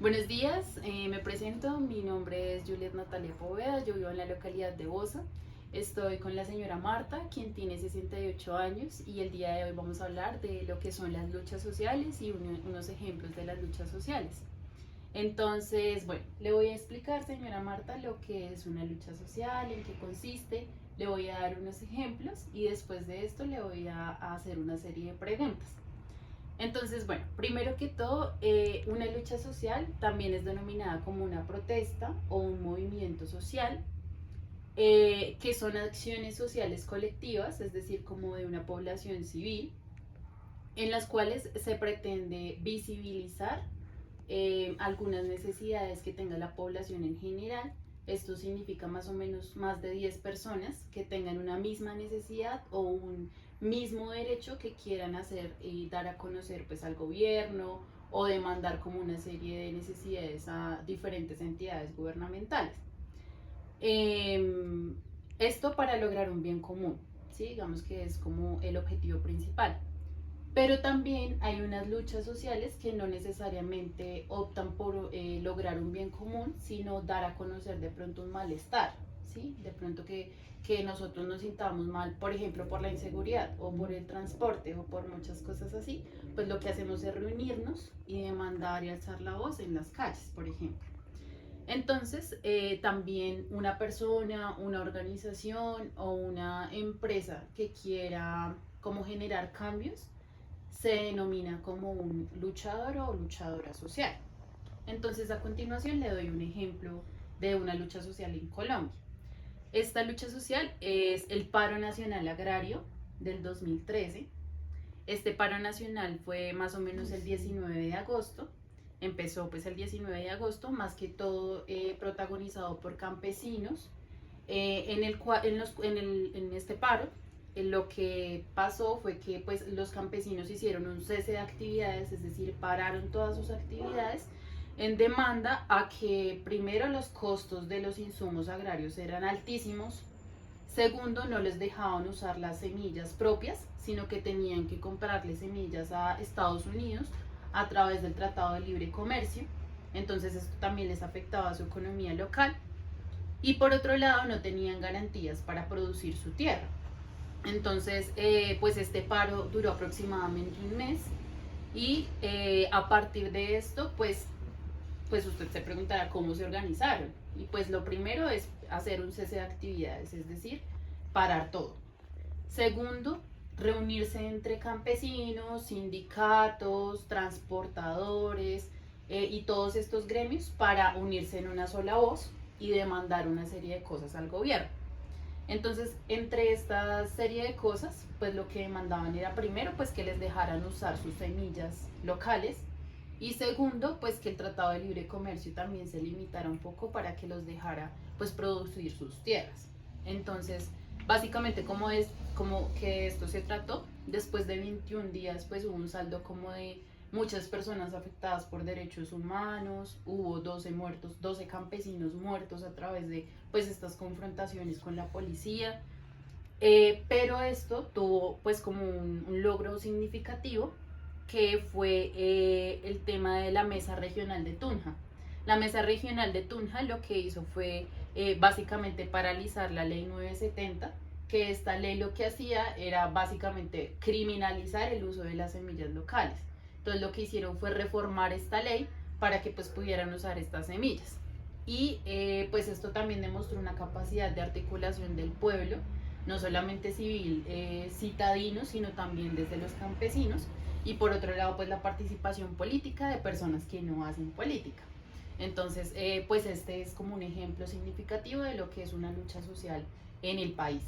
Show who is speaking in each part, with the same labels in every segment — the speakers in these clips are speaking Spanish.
Speaker 1: Buenos días, me presento, mi nombre es Juliet Natalia Poveda, yo vivo en la localidad de Bosa. Estoy con la señora Marta, quien tiene 68 años, y el día de hoy vamos a hablar de lo que son las luchas sociales y unos ejemplos de las luchas sociales. Entonces, bueno, le voy a explicar, señora Marta, lo que es una lucha social, en qué consiste, le voy a dar unos ejemplos y después de esto le voy a hacer una serie de preguntas. Entonces, bueno, primero que todo, una lucha social también es denominada como una protesta o un movimiento social, que son acciones sociales colectivas, es decir, como de una población civil, en las cuales se pretende visibilizar algunas necesidades que tenga la población en general. Esto significa más o menos más de 10 personas que tengan una misma necesidad o un mismo derecho que quieran hacer y dar a conocer pues al gobierno o demandar como una serie de necesidades a diferentes entidades gubernamentales. Eh, Esto para lograr un bien común, ¿sí? Digamos que es como el objetivo principal. Pero también hay unas luchas sociales que no necesariamente optan por lograr un bien común, sino dar a conocer de pronto un malestar, ¿sí? De pronto que nosotros nos sintamos mal, por ejemplo, por la inseguridad o por el transporte o por muchas cosas así, pues lo que hacemos es reunirnos y demandar y alzar la voz en las calles, por ejemplo. Entonces, también una persona, una organización o una empresa que quiera como generar cambios se denomina como un luchador o luchadora social. Entonces, a continuación le doy un ejemplo de una lucha social en Colombia. Esta lucha social es el paro nacional agrario del 2013. Este paro nacional fue más o menos el 19 de agosto. Empezó pues el 19 de agosto, más que todo protagonizado por campesinos, en este paro. Lo que pasó fue que pues los campesinos hicieron un cese de actividades, es decir, pararon todas sus actividades en demanda a que primero los costos de los insumos agrarios eran altísimos. Segundo, no les dejaban usar las semillas propias, sino que tenían que comprarle semillas a Estados Unidos a través del Tratado de Libre Comercio. Entonces esto también les afectaba a su economía local. Y por otro lado, no tenían garantías para producir su tierra. Entonces, pues este paro duró aproximadamente un mes y a partir de esto, pues usted se preguntará cómo se organizaron. Y pues lo primero es hacer un cese de actividades, es decir, parar todo. Segundo, reunirse entre campesinos, sindicatos, transportadores y todos estos gremios para unirse en una sola voz y demandar una serie de cosas al gobierno. Entonces, entre esta serie de cosas, pues lo que demandaban era primero, pues que les dejaran usar sus semillas locales y segundo, pues que el Tratado de Libre Comercio también se limitara un poco para que los dejara, pues producir sus tierras. Entonces, básicamente como que esto se trató, después de 21 días, pues hubo un saldo como de muchas personas afectadas por derechos humanos, hubo 12 muertos, 12 campesinos muertos a través de pues estas confrontaciones con la policía, pero esto tuvo pues como un logro significativo que fue el tema de la mesa regional de Tunja. La mesa regional de Tunja lo que hizo fue básicamente paralizar la ley 970, que esta ley lo que hacía era básicamente criminalizar el uso de las semillas locales. Entonces lo que hicieron fue reformar esta ley para que pues pudieran usar estas semillas. Y pues esto también demostró una capacidad de articulación del pueblo, no solamente civil, citadino, sino también desde los campesinos. Y por otro lado, pues la participación política de personas que no hacen política. Entonces, pues este es como un ejemplo significativo de lo que es una lucha social en el país.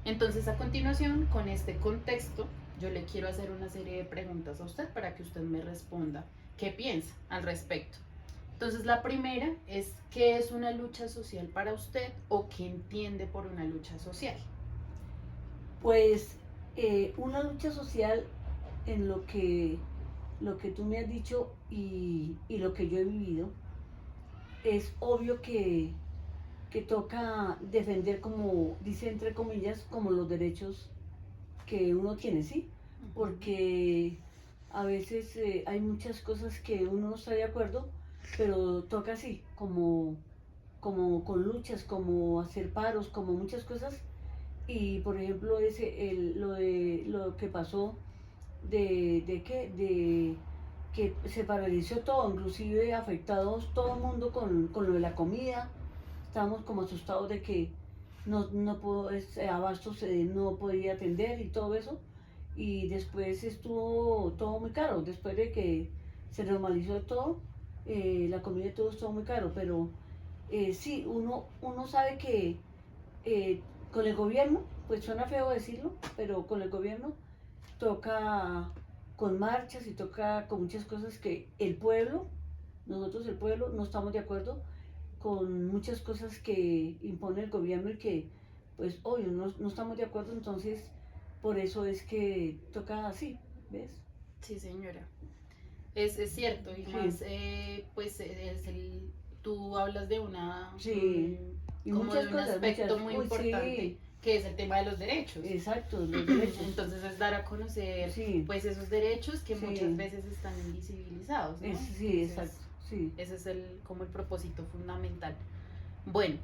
Speaker 1: Entonces, a continuación, con este contexto, yo le quiero hacer una serie de preguntas a usted para que usted me responda qué piensa al respecto. Entonces, la primera es, ¿qué es una lucha social para usted o qué entiende por una lucha social?
Speaker 2: Pues una lucha social en lo que tú me has dicho y lo que yo he vivido, es obvio que toca defender, como dice entre comillas, como los derechos que uno tiene, ¿sí? Porque a veces hay muchas cosas que uno no está de acuerdo, pero toca así, como con luchas, como hacer paros, como muchas cosas. Y por ejemplo, lo que pasó de que se paralizó todo, inclusive afectados todo el mundo con lo de la comida. Estábamos como asustados de que no pudo, Abastos no podía atender y todo eso. Y después estuvo todo muy caro, después de que se normalizó todo, la comida y todo estuvo muy caro, pero sí, uno sabe que eh, con el gobierno, pues suena feo decirlo, pero con el gobierno toca con marchas y toca con muchas cosas que el pueblo, nosotros el pueblo, no estamos de acuerdo con muchas cosas que impone el gobierno y que, pues, obvio, no estamos de acuerdo, entonces, por eso es que toca así, ¿ves?
Speaker 1: Sí, señora. Es cierto, y
Speaker 2: Sí,
Speaker 1: más, pues tú hablas de
Speaker 2: sí, y
Speaker 1: como de
Speaker 2: muchas
Speaker 1: un
Speaker 2: cosas,
Speaker 1: aspecto
Speaker 2: muchas,
Speaker 1: muy
Speaker 2: uy,
Speaker 1: importante,
Speaker 2: sí,
Speaker 1: que es el tema de los derechos.
Speaker 2: exacto, los derechos,
Speaker 1: Entonces es dar a conocer,
Speaker 2: sí,
Speaker 1: pues, esos derechos que muchas
Speaker 2: sí,
Speaker 1: veces están invisibilizados, ¿no?
Speaker 2: sí,
Speaker 1: Entonces,
Speaker 2: exacto, sí.
Speaker 1: ese es como el propósito fundamental. Bueno,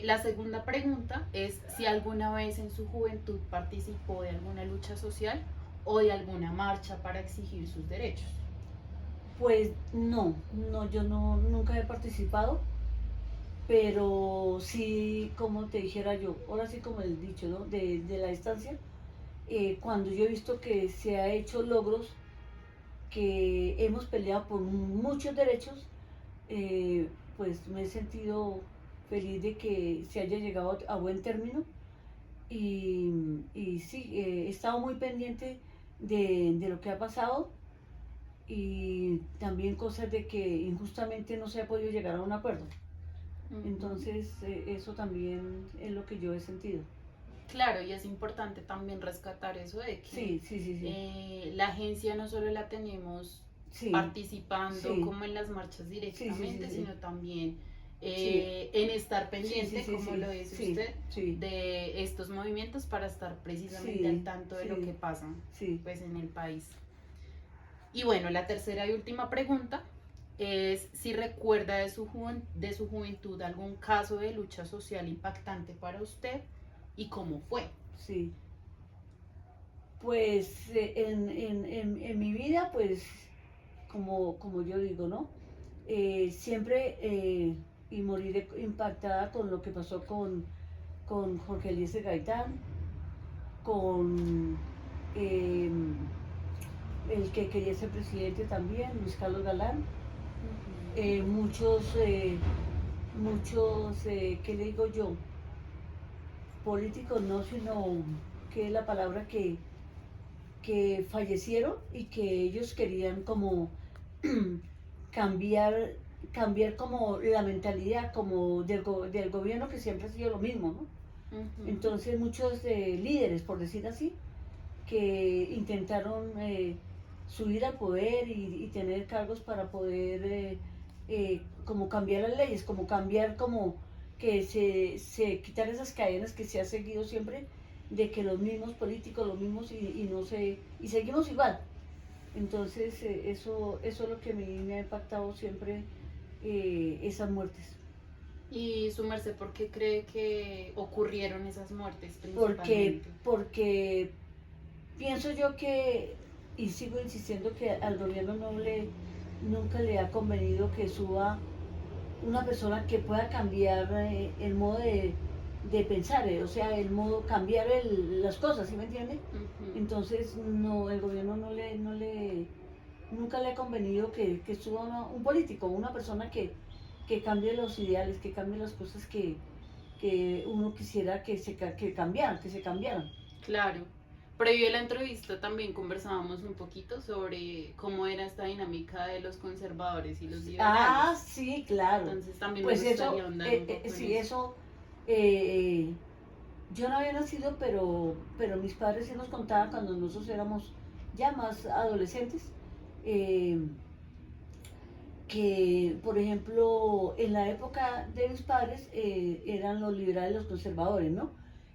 Speaker 1: la segunda pregunta es si alguna vez en su juventud participó de alguna lucha social o de alguna marcha para exigir sus derechos.
Speaker 2: Pues no, yo nunca he participado, pero sí, como te dijera yo, ahora sí como el dicho, ¿no? De la distancia, cuando yo he visto que se ha hecho logros, que hemos peleado por muchos derechos, eh, pues me he sentido feliz de que se haya llegado a buen término y sí, he estado muy pendiente de lo que ha pasado y también cosas de que injustamente no se ha podido llegar a un acuerdo.
Speaker 1: Ujú.
Speaker 2: Entonces, eso también es lo que yo he sentido.
Speaker 1: Claro, y es importante también rescatar eso de que
Speaker 2: Sí, sí, sí, sí.
Speaker 1: la agencia no solo la tenemos
Speaker 2: Sí,
Speaker 1: participando
Speaker 2: sí,
Speaker 1: como en las marchas
Speaker 2: sí, sí, sí,
Speaker 1: directamente,
Speaker 2: sí.
Speaker 1: sino también
Speaker 2: Sí,
Speaker 1: en estar
Speaker 2: sí, sí,
Speaker 1: pendiente,
Speaker 2: sí,
Speaker 1: como
Speaker 2: sí,
Speaker 1: lo dice
Speaker 2: sí,
Speaker 1: usted,
Speaker 2: sí,
Speaker 1: de estos movimientos para estar precisamente al
Speaker 2: sí,
Speaker 1: tanto de lo que
Speaker 2: sí,
Speaker 1: pasa,
Speaker 2: sí.
Speaker 1: pues, en el país. Y bueno, la tercera y última pregunta es si recuerda de su juventud algún caso de lucha social impactante para usted y cómo fue.
Speaker 2: Sí. Pues en mi vida, pues, como yo digo, ¿no? Siempre y moriré impactada con lo que pasó con Jorge Eliezer Gaitán, con eh, el que quería ser presidente también, Luis Carlos Galán.
Speaker 1: Ujú.
Speaker 2: Muchos, ¿qué le digo yo? Políticos no, sino que es la palabra que fallecieron y que ellos querían como cambiar, cambiar como la mentalidad como del gobierno que siempre ha sido lo mismo, ¿no?
Speaker 1: Ujú.
Speaker 2: Entonces muchos líderes, por decir así, que intentaron subir al poder y tener cargos para poder como cambiar las leyes, como cambiar como que se quitar esas cadenas que se ha seguido siempre de que los mismos políticos, los mismos y no sé, y seguimos igual. Entonces eso es lo que a mí me ha impactado siempre, esas muertes.
Speaker 1: Y su merced, ¿por qué cree que ocurrieron esas muertes
Speaker 2: Porque,
Speaker 1: principalmente?
Speaker 2: porque pienso yo que, y sigo insistiendo que al gobierno nunca le ha convenido que suba una persona que pueda cambiar el modo de pensar, o sea, el modo, cambiar las cosas, ¿sí me entiende?
Speaker 1: Ujú.
Speaker 2: Entonces, no, el gobierno nunca le ha convenido que suba un político, una persona que cambie los ideales, que cambie las cosas que uno quisiera que se cambiaran.
Speaker 1: Claro. Previo a la entrevista también conversábamos un poquito sobre cómo era esta dinámica de los conservadores y los liberales.
Speaker 2: Ah, sí, claro.
Speaker 1: Entonces también me
Speaker 2: Pues
Speaker 1: gustaría ahondar un poco en
Speaker 2: sí,
Speaker 1: eso.
Speaker 2: eso, eh, yo no había nacido, pero mis padres sí nos contaban cuando nosotros éramos ya más adolescentes, eh, que, por ejemplo, en la época de mis padres eran los liberales los conservadores, ¿no?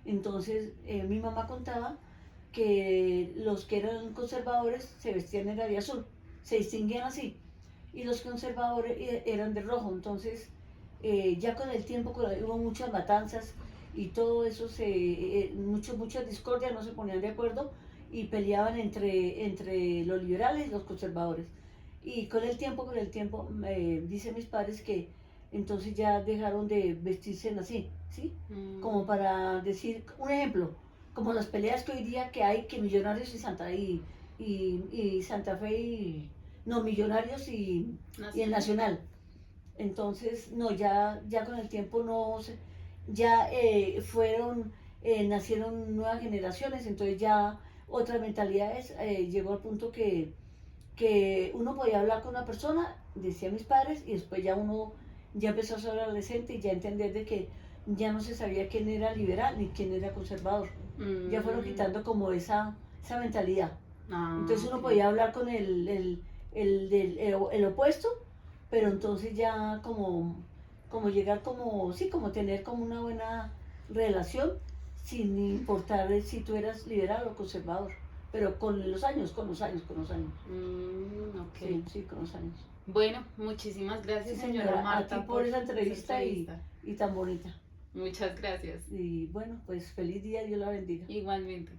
Speaker 2: Entonces, mi mamá contaba que los que eran conservadores se vestían de azul, se distinguían así. y los conservadores eran de rojo. Entonces, ya con el tiempo hubo muchas matanzas y todo eso, mucha discordia, no se ponían de acuerdo y peleaban entre los liberales y los conservadores. Y con el tiempo, dicen mis padres que entonces ya dejaron de vestirse así, ¿sí? Como para decir, un ejemplo, como las peleas que hoy día que hay, que Millonarios y Santa Fe no, Millonarios y el Nacional. Entonces, no, ya con el tiempo no, ya nacieron nuevas generaciones, entonces ya otras mentalidades, llegó al punto que uno podía hablar con una persona, decía mis padres, y después ya uno ya empezó a ser adolescente y ya entender de que ya no se sabía quién era liberal ni quién era conservador. Ya fueron quitando como esa mentalidad. Entonces uno podía hablar con el opuesto, pero entonces ya como llegar como, sí, como tener como una buena relación sin importar si tú eras liberal o conservador, pero con los años, con los años, con los años.
Speaker 1: Ok.
Speaker 2: Sí, sí, con los años.
Speaker 1: Bueno, muchísimas gracias,
Speaker 2: Sí,
Speaker 1: señora Marta,
Speaker 2: a ti por esa entrevista y tan bonita.
Speaker 1: Muchas gracias.
Speaker 2: Y bueno, pues feliz día, Dios la bendiga.
Speaker 1: Igualmente.